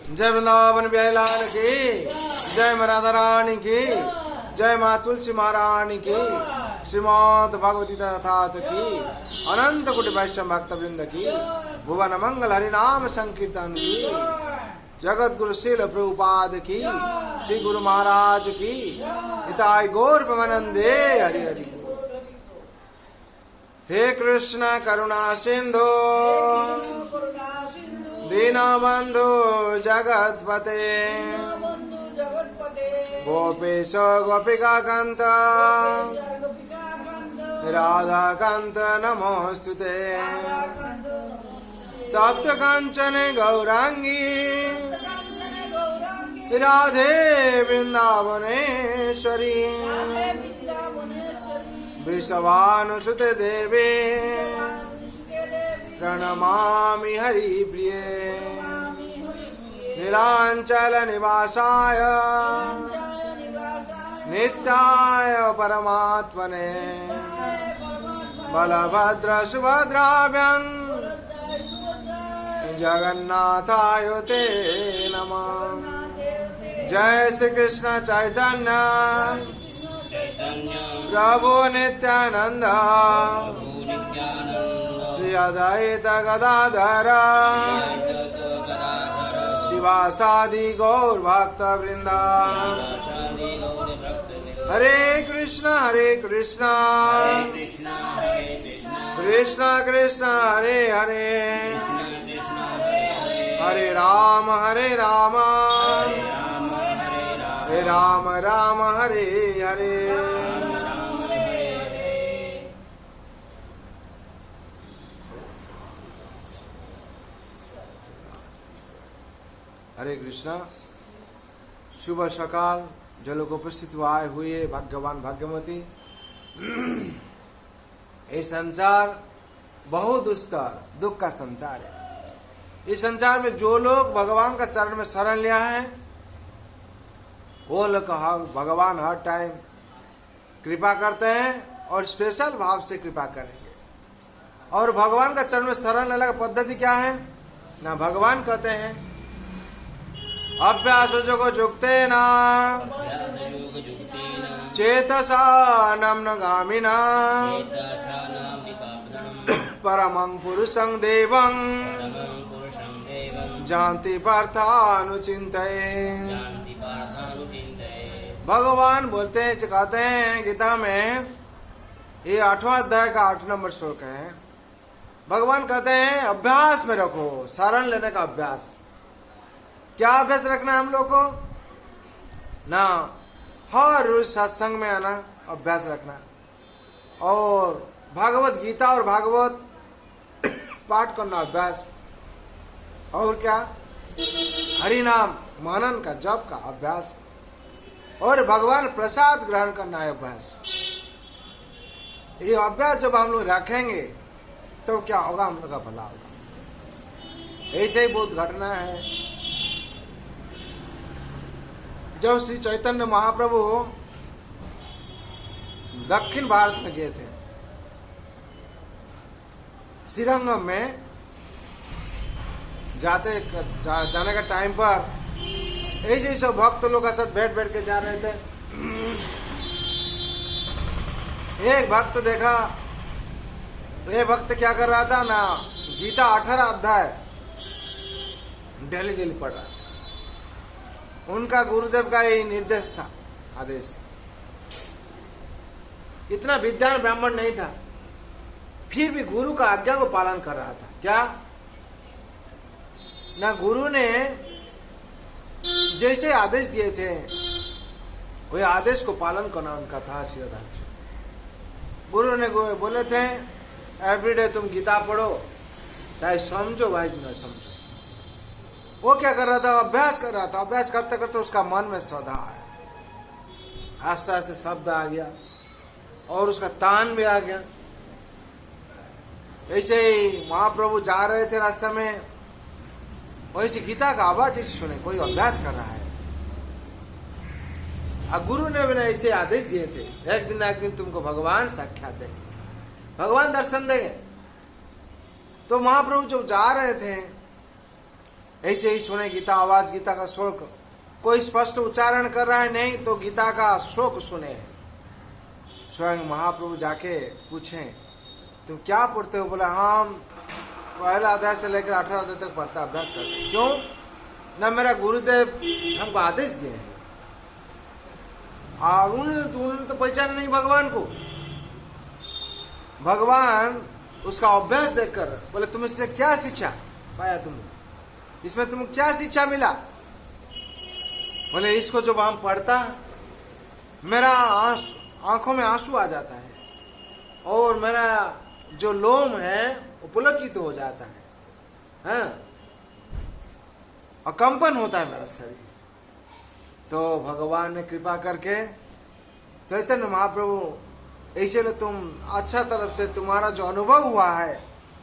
जय वृंदावन बिहारी लाल की जय मां राधा रानी की जय मां तुलसी महारानी की श्रीमद् भगवती तथात की अनंत कोटि वैष्णव भक्त वृंद की भुवन मंगल हरि नाम संकीर्तन की जगत गुरु श्रील प्रभुपाद की श्री गुरु महाराज की हिताय गौर प्रेमानंदे हरि हरि। हे कृष्ण करुणा सिंधु दीनबंधु जगतपते गोपेश गोपिका कांत राधा कांत नमोस्तुते तप्त कांचन गौरांगी राधे वृंदावनेश्वरी वृषभानुसुते देवी प्रणमामि हरिप्रिये नीलांचल निवासाय नित्याय परमात्मने बलभद्र सुभद्राभ्यां जगन्नाथाय ते नमः। जय श्री कृष्ण चैतन्य प्रभु नित्यानंद श्री अद्वैत गदाधर शिवासादि गौर भक्त वृंदा। हरे कृष्णा कृष्णा कृष्णा हरे हरे हरे राम हरे राम राम हरे हरे। हरे कृष्णा। शुभ सकाल जो लोग उपस्थित आए हुए भाग्यवान भाग्यवती। ये संसार बहुत दुष्कर दुख का संसार है। इस संसार में जो लोग भगवान का चरण में शरण लिया है वो लोग भगवान हर टाइम कृपा करते हैं और स्पेशल भाव से कृपा करेंगे। और भगवान का चरण में शरण लेने का पद्धति क्या है ना, भगवान कहते हैं अभ्यास जो जुक्ते ना चेतसा नम्न गामिना परमं पुरुषं देवं जानति पार्थानुचिंतये। भगवान बोलते हैं कहते हैं गीता में, ये 8वां अध्याय का 8 नंबर श्लोक है। भगवान कहते हैं अभ्यास में रखो, शरण लेने का अभ्यास। क्या अभ्यास रखना है हम लोग को ना, हर रोज सत्संग में आना, अभ्यास रखना, और भागवत गीता और भागवत पाठ करना अभ्यास, और क्या हरि नाम मनन का जप का अभ्यास, और भगवान प्रसाद ग्रहण करना है अभ्यास। ये अभ्यास जब हम लोग रखेंगे तो क्या होगा, हम लोग का भला होगा। ऐसे ही बहुत घटना है। जब श्री चैतन्य महाप्रभु दक्षिण भारत में गए थे, श्रीरंगम में जाने का टाइम पर ऐसे सब भक्त लोग का साथ बैठ के जा रहे थे। एक भक्त देखा, ये भक्त क्या कर रहा था ना, गीता 18 अध्याय डेली पढ़ रहा था। उनका गुरुदेव का यही निर्देश था, आदेश। इतना विद्वान ब्राह्मण नहीं था, फिर भी गुरु का आज्ञा को पालन कर रहा था। क्या ना, गुरु ने जैसे आदेश दिए थे वही आदेश को पालन करना उनका था। श्रीधर गुरु ने बोले थे एवरीडे तुम गीता पढ़ो, चाहे समझो भाई न समझो। वो क्या कर रहा था, अभ्यास कर रहा था। अभ्यास करते करते उसका मन में श्रद्धा आया, आस्ते आस्ते शब्द आ गया और उसका तान भी आ गया। ऐसे ही महाप्रभु जा रहे थे रास्ते में, वैसे गीता का आवाज सुने, कोई अभ्यास कर रहा है। और गुरु ने भी ऐसे आदेश दिए थे, एक दिन तुमको भगवान साक्षात देंगे, भगवान दर्शन देंगे। तो महाप्रभु जब जा रहे थे ऐसे ही सुने गीता आवाज, गीता का श्लोक। कोई स्पष्ट उच्चारण कर रहा है नहीं तो गीता का श्लोक सुने। स्वयं महाप्रभु जाके पूछे तुम क्या पढ़ते हो? बोला हम पहला अध्याय से लेकर 18 अध्याय तक पढ़ता अभ्यास करते। क्यों? ना मेरा गुरुदेव हमको आदेश दिए हैं। और उन्होंने तो पहचान नहीं भगवान को। भगवान उसका अभ्यास देखकर बोले तुम इससे क्या शिक्षा पाया? तुम इसमें तुम्हें क्या शिक्षा मिला? बोले इसको जब हम पढ़ता मेरा आंखों में आंसू आ जाता है और मेरा जो लोम है वो पुलकित हो जाता है, हाँ? और कंपन होता है मेरा शरीर। तो भगवान ने कृपा करके चैतन्य महाप्रभु ऐसे न तुम अच्छा तरफ से तुम्हारा जो अनुभव हुआ है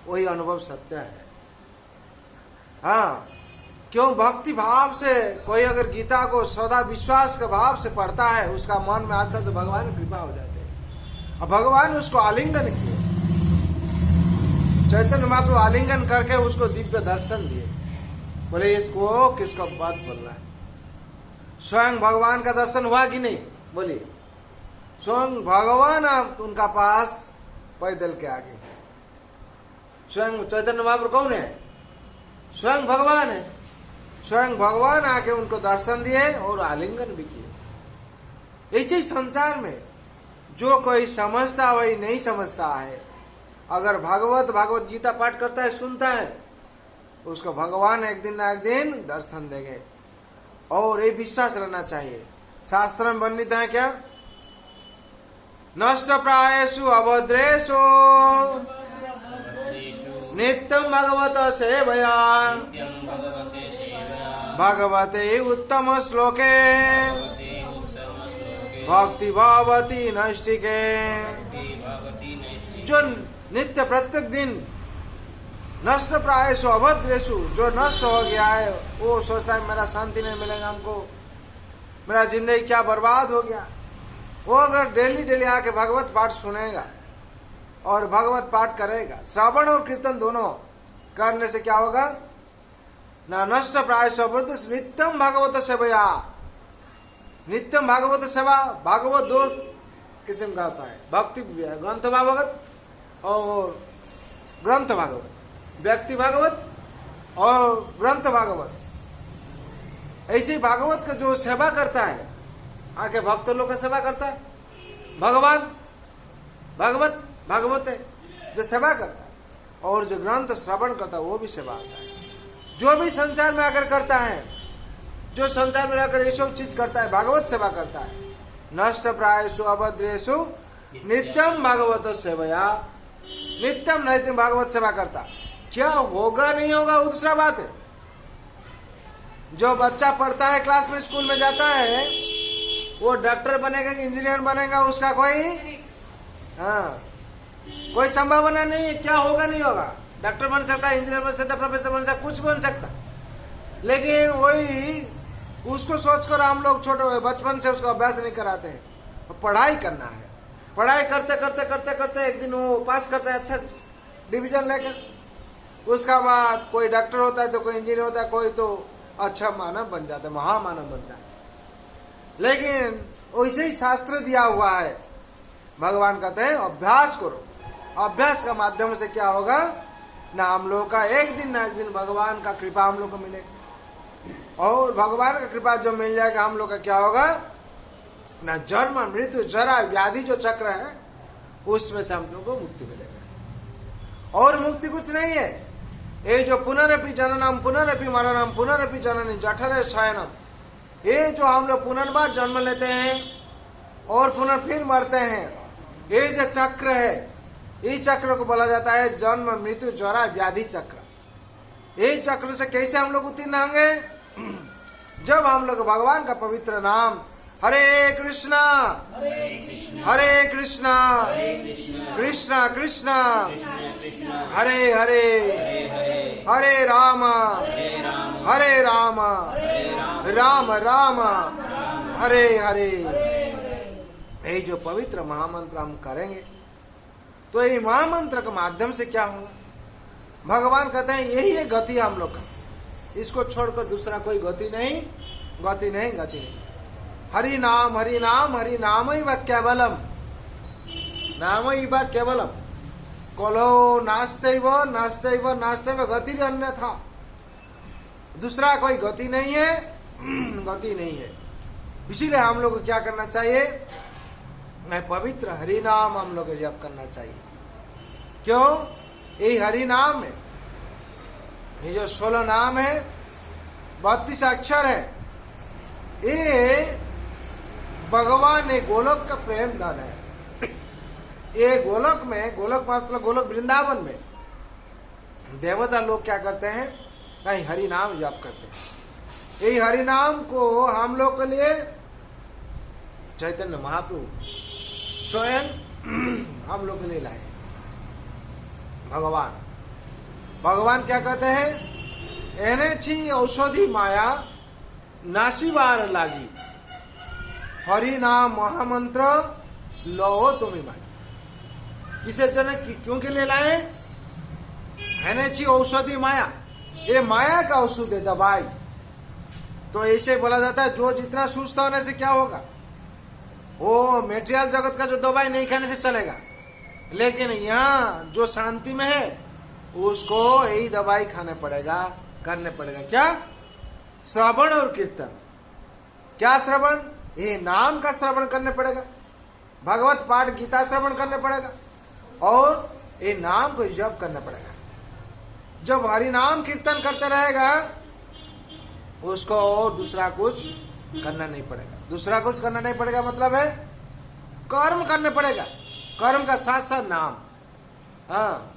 वही अनुभव सत्य है, हाँ। क्यों? भक्ति भाव से कोई अगर गीता को श्रद्धा विश्वास के भाव से पढ़ता है उसका मन में आस्था तो भगवान की कृपा हो जाती है। और भगवान उसको आलिंगन किए, चैतन्य महाप्रभु आलिंगन करके उसको दिव्य दर्शन दिए। बोले इसको किसका बात बोल रहा है? स्वयं भगवान का दर्शन हुआ कि नहीं? बोलिए। स्वयं भगवान उनका पास पैदल के आगे। स्वयं चैतन्य महाप्रभु कौन है? स्वयं भगवान है। स्वयं भगवान आके उनको दर्शन दिए और आलिंगन भी किए। इसी संसार में जो कोई समझता वही नहीं समझता है। अगर भागवत गीता पाठ करता है, सुनता है, उसको भगवान एक दिन ना एक दिन दर्शन देंगे। और ये विश्वास रहना चाहिए। शास्त्र में वर्णित है क्या? नष्ट प्रायेषु अभद्रेषु नित्यं भगवत सेवया भगवते उत्तम श्लोके भक्ति भवति नैष्टिके। जो नित्य प्रत्येक दिन नष्ट प्रायेषु अभद्रेषु, जो नष्ट हो गया है वो सोचता है मेरा शांति नहीं मिलेगा, हमको मेरा जिंदगी क्या बर्बाद हो गया। वो अगर डेली आके भगवत पाठ सुनेगा और भगवत पाठ करेगा, श्रवण और कीर्तन दोनों करने से क्या होगा? ना नष्ट प्रायेषु अभद्रेषु नित्यम भागवत सेवया। नित्यम भागवत सेवा। भागवत दो किस्म का होता है, भक्ति ग्रंथ भागवत और ग्रंथ भागवत, व्यक्ति भागवत और ग्रंथ भागवत। ऐसी भागवत का जो सेवा करता है, आके भक्त लोग का सेवा करता है, भगवान भागवत है जो सेवा करता है, और जो ग्रंथ श्रवण करता है वो भी सेवा आता है। जो भी संसार में आकर करता है, जो संसार में आकर ये सब चीज करता है, भागवत सेवा करता है। नष्ट प्रायेषु अभद्रेषु नित्यम भागवत सेवया। नित्यम नैतिक भागवत सेवा करता। क्या होगा नहीं होगा वो दूसरा बात है। जो बच्चा पढ़ता है, क्लास में स्कूल में जाता है, वो डॉक्टर बनेगा कि इंजीनियर बनेगा उसका कोई संभावना नहीं है। क्या होगा नहीं होगा? डॉक्टर बन सकता है, इंजीनियर बन सकता है, प्रोफेसर बन सकता है, कुछ बन सकता। लेकिन वही उसको सोचकर हम लोग छोटे बचपन से उसको अभ्यास नहीं कराते हैं। पढ़ाई करना है। पढ़ाई करते करते करते करते एक दिन वो पास करता है अच्छा डिवीजन लेकर। उसका बाद कोई डॉक्टर होता है तो कोई इंजीनियर होता है, कोई तो अच्छा मानव बन जाता है, महामानव बनता है। लेकिन वैसे ही शास्त्र दिया हुआ है। भगवान कहते हैं अभ्यास करो। अभ्यास का माध्यम से क्या होगा? ना हम लोग का एक दिन ना एक दिन भगवान का कृपा हम लोग को मिलेगा। और भगवान का कृपा जो मिल जाएगा हम लोग का क्या होगा? ना जन्म मृत्यु जरा व्याधि जो चक्र है उसमें से हम लोग को मुक्ति मिलेगा। और मुक्ति कुछ नहीं है। ये जो पुनरपि जननम पुनरपि मरणम पुनरपि जननी जठरे शयनम, ये जो हम लोग पुनर्बार जन्म लेते हैं और पुनर्फिर मरते हैं, ये जो चक्र है, इस चक्र को बोला जाता है जन्म मृत्यु जरा व्याधि चक्र। ये चक्र से कैसे हम लोग उत्तीर्ण होंगे? जब हम लोग भगवान का पवित्र नाम हरे कृष्णा हरे कृष्णा कृष्णा कृष्णा हरे हरे हरे राम राम राम हरे हरे, ये जो पवित्र महामंत्र हम करेंगे तो ये महामंत्र के माध्यम से क्या होगा? भगवान कहते हैं यही है गति हम लोग का। इसको छोड़कर दूसरा कोई गति नहीं, गति नहीं, गति नहीं। हरि नाम हरि नाम हरि नाम ही व केवलम, नाम ही व केवलम। कलो नास्तेव नास्तेव नास्तेव गति अन्य था, दूसरा कोई गति नहीं है, गति नहीं है। इसीलिए हम लोग को क्या करना चाहिए? मैं पवित्र हरि नाम हम लोग को जप करना चाहिए। क्यों? ये हरि नाम है, ये जो 16 नाम है, 32 अक्षर है, ये भगवान ने गोलोक का प्रेम दान है। ये गोलोक में, गोलोक मतलब गोलोक वृंदावन में देवता लोग क्या करते हैं? नहीं, हरि नाम जप करते हैं। यही हरि नाम को हम लोग के लिए चैतन्य महाप्रभु स्वयं हम लोग के लिए लाए। भगवान क्या कहते हैं? एने छी औषधि माया नासीबार लागी, हरि नाम महामंत्र लो तुम्हें माई। किसे जन क्यों के लिए लाए? एने छी औषधि माया, ये माया का औषध है, दवाई। तो ऐसे बोला जाता है जो जितना सुस्त होने से क्या होगा, वो मेटेरियल जगत का जो दवाई नहीं खाने से चलेगा, लेकिन यहाँ जो शांति में है उसको यही दवाई खाने पड़ेगा, करने पड़ेगा। क्या? श्रवण और कीर्तन। क्या श्रवण? ये नाम का श्रवण करने पड़ेगा, भगवत पाठ गीता श्रवण करने पड़ेगा, और ये नाम को जप करना पड़ेगा। जब हरि नाम कीर्तन करते रहेगा उसको और दूसरा कुछ करना नहीं पड़ेगा। दूसरा कुछ करना नहीं पड़ेगा मतलब है कर्म करने पड़ेगा, कर्म का साथ साथ नाम। हाँ,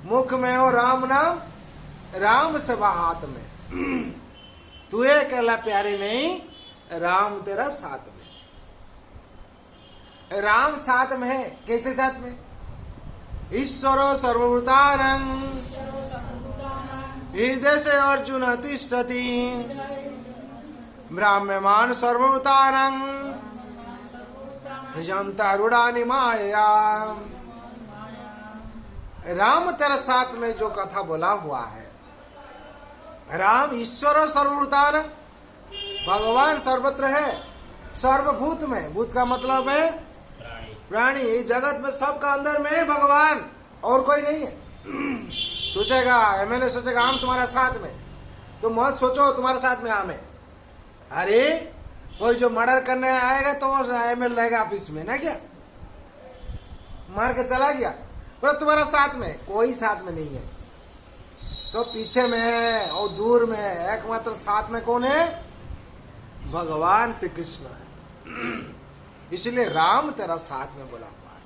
मुख में हो राम नाम, राम सेवा हाथ में। तू अकेला प्यारे नहीं, राम तेरा साथ में। राम साथ में है, कैसे साथ में? ईश्वरो सर्वभूतानां हृदय से अर्जुन तिष्ठति, ब्राह्मण सर्वभूतानां हृजंता रूढ़ानि माया। राम तेरा साथ में जो कथा बोला हुआ है, राम ईश्वर सर्वभूतानां, भगवान सर्वत्र है, सर्वभूत में। भूत का मतलब है प्राणी। इस जगत में सबका अंदर में है भगवान, और कोई नहीं है। सोचेगा एमएलए, सोचेगा हम तुम्हारा साथ में, तुम मत सोचो तुम्हारे साथ में हम है। अरे कोई जो मर्डर करने आएगा तो एमएलए रहेगा ऑफिस में ना, क्या मार के चला गया, पर तुम्हारा साथ में कोई साथ में नहीं है, सब पीछे में है और दूर में है। एकमात्र साथ में कौन है? भगवान श्री कृष्ण है। इसलिए राम तेरा साथ में बोला हुआ है।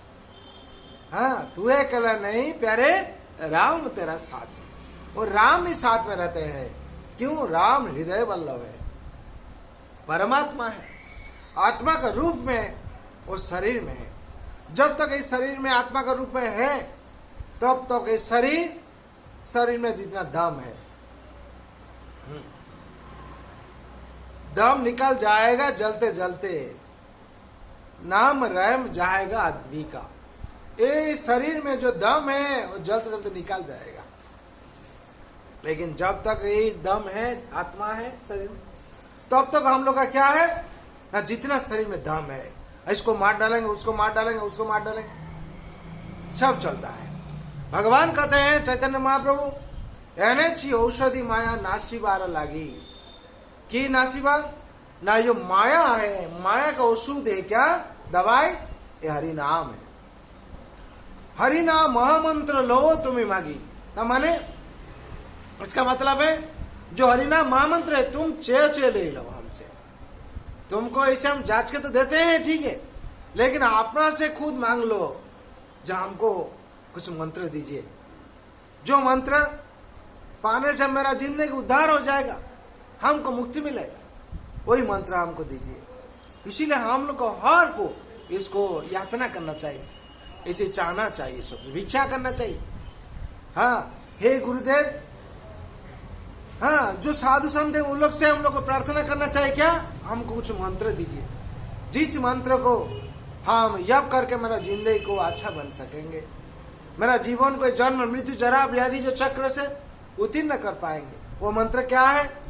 हाँ, तू अकेला नहीं प्यारे, राम तेरा साथ में। और राम ही साथ में रहते हैं। क्यों? राम हृदय वल्लभ है, परमात्मा है, आत्मा का रूप में वो शरीर में है। जब तक इस शरीर में आत्मा का रूप में है तब तक इस शरीर में जितना दम है, दम निकल जाएगा जलते जलते, नाम रैम जाएगा आदमी का। ये शरीर में जो दम है वो जलते जलते निकल जाएगा। लेकिन जब तक ये दम है, आत्मा है शरीर में, तब तक हम लोग का क्या है ना, जितना शरीर में दम है, इसको मार डालेंगे, उसको मार डालेंगे, उसको मार डालेंगे, सब चलता है। भगवान कहते हैं चैतन्य महाप्रभु, एने छी औषधि माया नासीबार लागी। की नासीबार ना, जो माया है, माया का औषध है क्या? दवाई, ये हरि नाम है। हरि नाम महामंत्र लो तुम्हें मांगी। माने इसका मतलब है जो हरि नाम महामंत्र है, तुम चे ले लो हमसे। तुमको ऐसे हम जांच के तो देते हैं, ठीक है, लेकिन अपना से खुद मांग लो, जो हमको कुछ मंत्र दीजिए, जो मंत्र पाने से मेरा जिंदगी उद्धार हो जाएगा, हमको मुक्ति मिलेगा, वही मंत्र हमको दीजिए। इसीलिए हम लोग को हर को इसको याचना करना चाहिए, इसे चाहना चाहिए, सब भिक्षा करना चाहिए। हाँ, हे गुरुदेव, हाँ, जो साधु संत है उन लोग से हम लोग को प्रार्थना करना चाहिए, क्या हमको कुछ मंत्र दीजिए, जिस मंत्र को हम जप करके मेरा जिंदगी को अच्छा बन सकेंगे, मेरा जीवन को जन्म मृत्यु जरा व्याधि जो चक्र से उत्तीर्ण कर पाएंगे। वो मंत्र क्या है?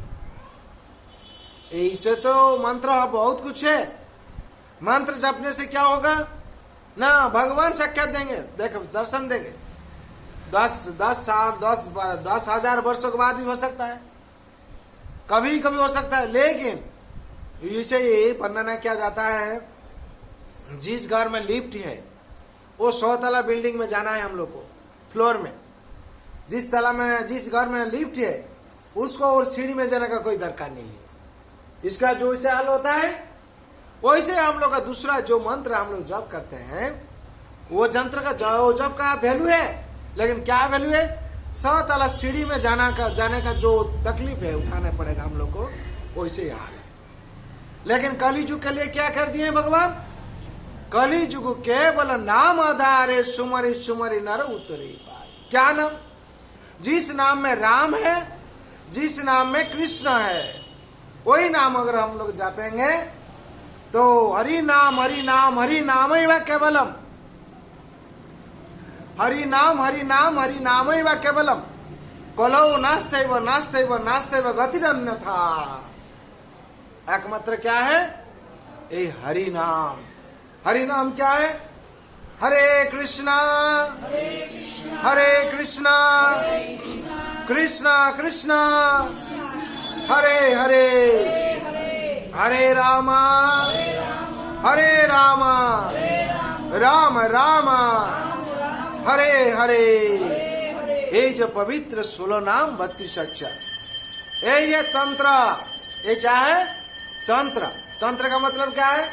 ऐसे तो मंत्र बहुत कुछ है। मंत्र जपने से क्या होगा ना, भगवान साक्षात देंगे, देखो दर्शन देंगे। 10,000 वर्षों के बाद भी हो सकता है, कभी कभी हो सकता है। लेकिन इसे ये वर्णना किया जाता है, जिस घर में लिफ्ट है वो 100 तला बिल्डिंग में जाना है हम लोग को, फ्लोर में। जिस घर में लिफ्ट है उसको और सीढ़ी में जाने का कोई दरकार नहीं है। इसका जो इसे हाल होता है वैसे हम लोग का दूसरा जो मंत्र हम लोग जप करते हैं, वो जंत्र का जप का वैल्यू है। लेकिन क्या वैल्यू है? 100 तला सीढ़ी में जाने का जो तकलीफ है उठाना पड़ेगा हम लोग को, वैसे ही हाल है। लेकिन कलिजुग के लिए क्या कर दिए भगवान? कलिजुग केवल नाम आधारे सुमरि सुमरि नर उतरी पार। क्या नाम? जिस नाम में राम है, जिस नाम में कृष्ण है, वही नाम अगर हम लोग जापेंगे तो हरि नाम हरि नाम हरि नाम ही व केवलम, हरि नाम हरि नाम हरि नाम ही व केवलम, कलौ नास्त्यैव नास्त्यैव नास्त्यैव गतिरन्यथा। एकमात्र क्या है? ये हरि नाम। हरि नाम क्या है? हरे कृष्णा हरे कृष्णा कृष्णा कृष्णा हरे हरे, हरे रामा राम राम हरे हरे। ये जो पवित्र 16 नाम 32 अक्षर, ये तंत्र, ये क्या है? तंत्र। तंत्र का मतलब क्या है?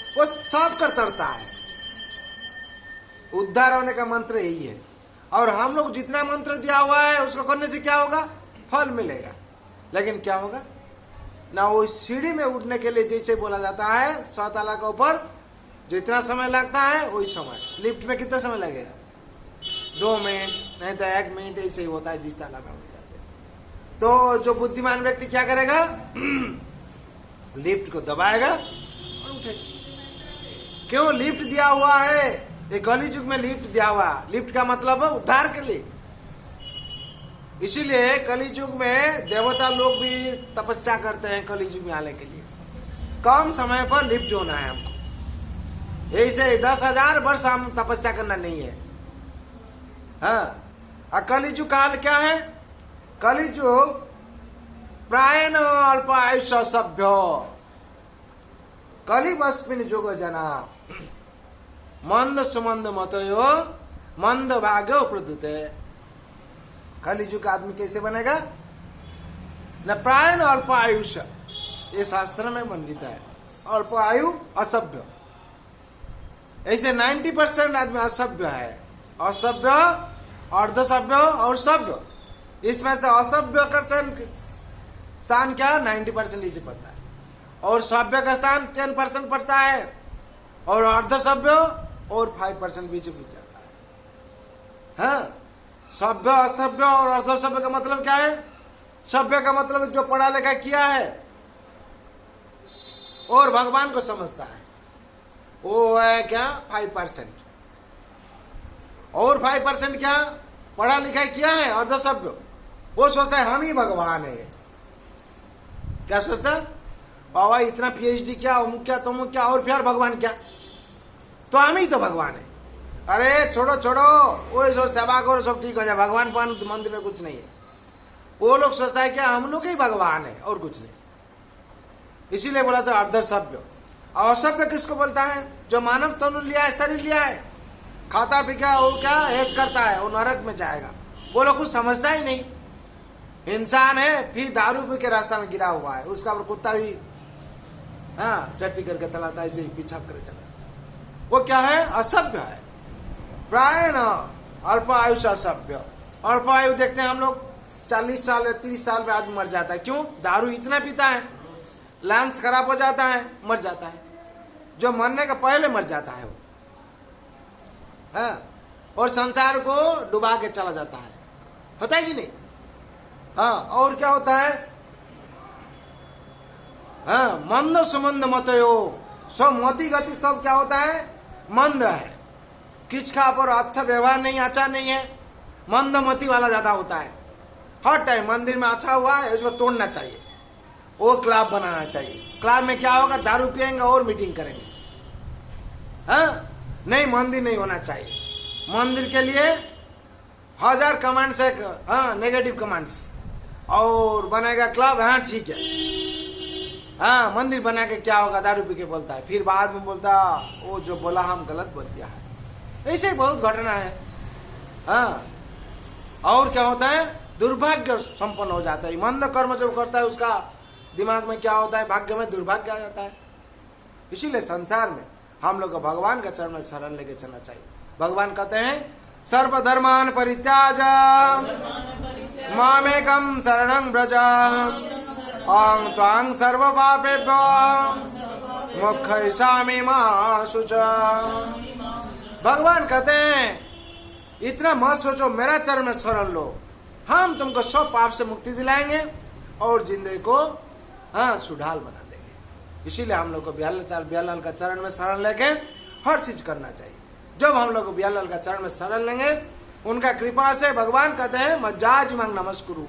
वो सब कर तरता है। उद्धार होने का मंत्र यही है। और हम लोग जितना मंत्र दिया हुआ है उसको करने से क्या होगा? फल मिलेगा। लेकिन क्या होगा ना, वो सीढ़ी में उठने के लिए जैसे बोला जाता है 100 तला के ऊपर जितना समय लगता है वही समय, लिफ्ट में कितना समय लगेगा? 2 मिनट, नहीं तो 1 मिनट, ऐसे ही होता है जिस ताला में उठ जाते हैं। तो जो बुद्धिमान व्यक्ति क्या करेगा? लिफ्ट को दबाएगा और उठेगा। क्यों लिफ्ट दिया हुआ है? ये कलिजुग में लिफ्ट दिया हुआ। लिफ्ट का मतलब है उद्धार के लिए। इसीलिए कलिजुग में देवता लोग भी तपस्या करते हैं कलिजुग में आने के लिए। कम समय पर लिफ्ट होना है हमको। ऐसे 10,000 वर्ष हम तपस्या करना नहीं है। हाँ, कलिजुग काल क्या है? कलिजुग प्रायण अल्प आयुष सभ्य कलिबस्मिन जुग जना मंद सुमंद मतयो मंद भाग्यो प्रदुते। कलिजुग का आदमी कैसे बनेगा? न प्रायण अल्प आयुष, ये शास्त्र में वर्णित है। अल्प आयु असभ्य, ऐसे 90% आदमी असभ्य है। असभ्य, अर्धसभ्य और सभ्य। इसमें से असभ्य का स्थान क्या? 90% इसे पड़ता है। और सभ्य का स्थान 10% पड़ता है। और अर्धसभ्य और 5% बीच में जाता है। हाँ, सभ्य, असभ्य और अर्धसभ्य का मतलब क्या है? सभ्य का मतलब जो पढ़ा लिखा किया है और भगवान को समझता है, वो है क्या? 5%। और 5% क्या? पढ़ा लिखा किया है अर्धसभ्य, वो सोचता है हम ही भगवान है। क्या सोचता है? बाबा इतना PhD क्या, अमुक क्या, तमुक क्या, और फिर भगवान क्या? तो हम ही तो भगवान है। अरे छोड़ो छोड़ो, वो सब सेवा करो सब ठीक हो जाए, भगवान पान मंदिर में कुछ नहीं है। वो लोग सोचता है क्या हम लोग ही भगवान है और कुछ नहीं। इसीलिए बोला था अर्धसभ्य। असभ्य किसको बोलता है? जो मानव तनु लिया है, शरीर लिया है, खाता पी क्या, वो क्या ऐश करता है, वो नरक में जाएगा। वो लोग कुछ समझता ही नहीं। इंसान है फिर दारू पी के रास्ता में गिरा हुआ है, उसका कुत्ता भी हाँ टट्टी करके चलाता है, पीछा करके चलाता है। वो क्या है? असभ्य है। प्रायण अल्प आयुष असभ्य। अल्प आयु देखते हैं हम लोग 40 साल 30 साल में आदमी मर जाता है। क्यों? दारू इतना पीता है, लंग्स खराब हो जाता है, मर जाता है। जो मरने का पहले मर जाता है वो, हाँ, और संसार को डुबा के चला जाता है। होता है कि नहीं? हाँ, और क्या होता है? हाँ, मंद सुमंद मतयो, सब मति गति सब क्या होता है? मंद है। किसका पर अच्छा व्यवहार नहीं, अच्छा नहीं है, मंद मति वाला ज्यादा होता है। हर टाइम मंदिर में अच्छा हुआ है उसको तोड़ना चाहिए, वो क्लब बनाना चाहिए। क्लब में क्या होगा, दारू पिएंगे और मीटिंग करेंगे। हाँ नहीं, मंदिर नहीं होना चाहिए। मंदिर के लिए 1000 कमांड्स है, हाँ नेगेटिव कमांड्स, और बनेगा क्लब, हाँ ठीक है। हाँ मंदिर बना के क्या होगा, दारू पी के बोलता है, फिर बाद में बोलता वो जो बोला हम गलत बोल दिया है। ऐसे बहुत घटना है। हाँ और क्या होता है, दुर्भाग्य संपन्न हो जाता है। मंद कर्म जो करता है उसका दिमाग में क्या होता है, भाग्य में दुर्भाग्य आ जाता है। इसीलिए संसार में हम लोग को भगवान का चरण में शरण लेके चलना चाहिए। भगवान कहते हैं सर्वधर्मान परित्याज मामेकं शरणं व्रज अहं त्वां सर्वपापेभ्यो मोक्षयिष्यामि मा शुचा। भगवान कहते हैं इतना मत सोचो, मेरा चरण में शरण लो, हम तुमको सब पाप से मुक्ति दिलाएंगे और जिंदगी को हाँ सुढाल बना देंगे। इसीलिए हम लोग को बियालाल का चरण में शरण लेके हर चीज करना चाहिए। जब हम लोग बियालाल का चरण में शरण लेंगे, उनका कृपा से भगवान कहते हैं मज्जाज मांग नमस्कुरु,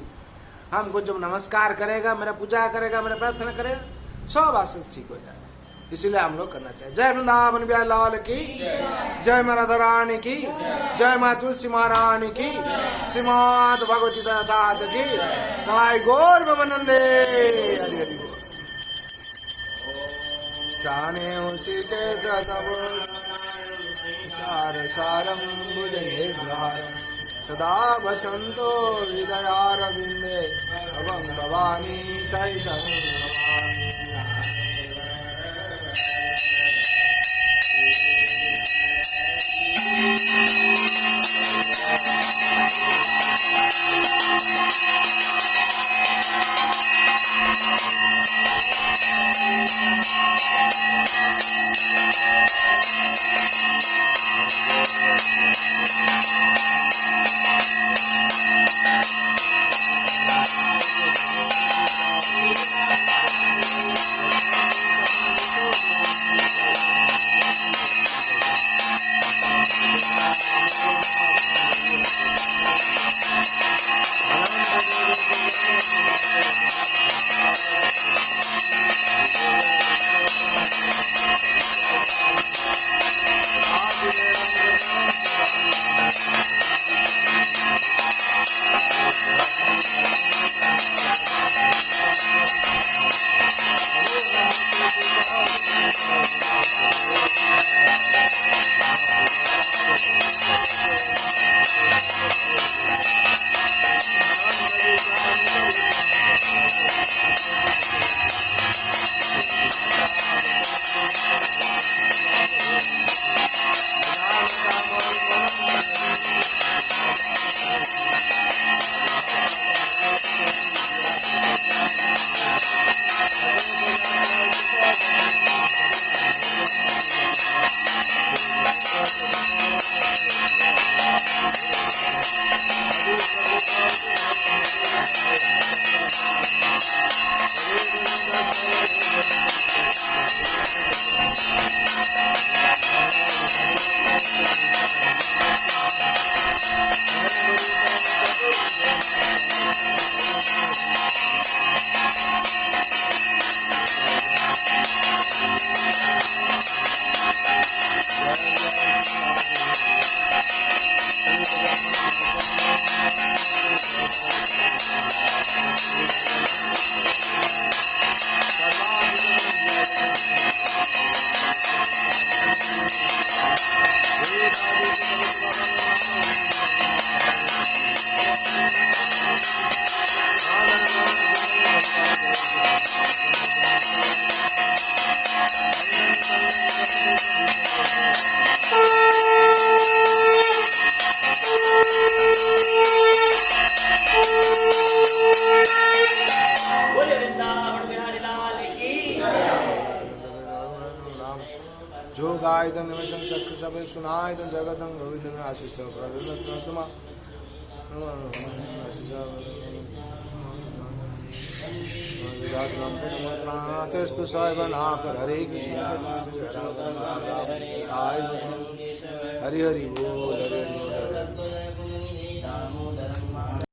हमको जब नमस्कार करेगा, मेरा पूजा करेगा, मेरा प्रार्थना करेगा, सब आशीष ठीक हो जाएगा। इसीलिए हम लोग करना चाहिए। जय वृंदावन बियालाल की जय, माँ राधा रानी की जय, माँ तुलसी महारानी की, श्रीमद् भगवती दास की जय, गौर भवनंदे हरि हरि बोल। जाने उसी के सारं भुजगेन्द्रहारं सदा वसंतो हृदयारविंदे भवं भवानी सहितं नमामि। जो गाय निमिषं चक्षु सभे सुनाय जगतं गोविंद आशीष प्रदत्तमा तेस्तु साइबनाथ हरे कृष्ण हरि हरि बोल हरि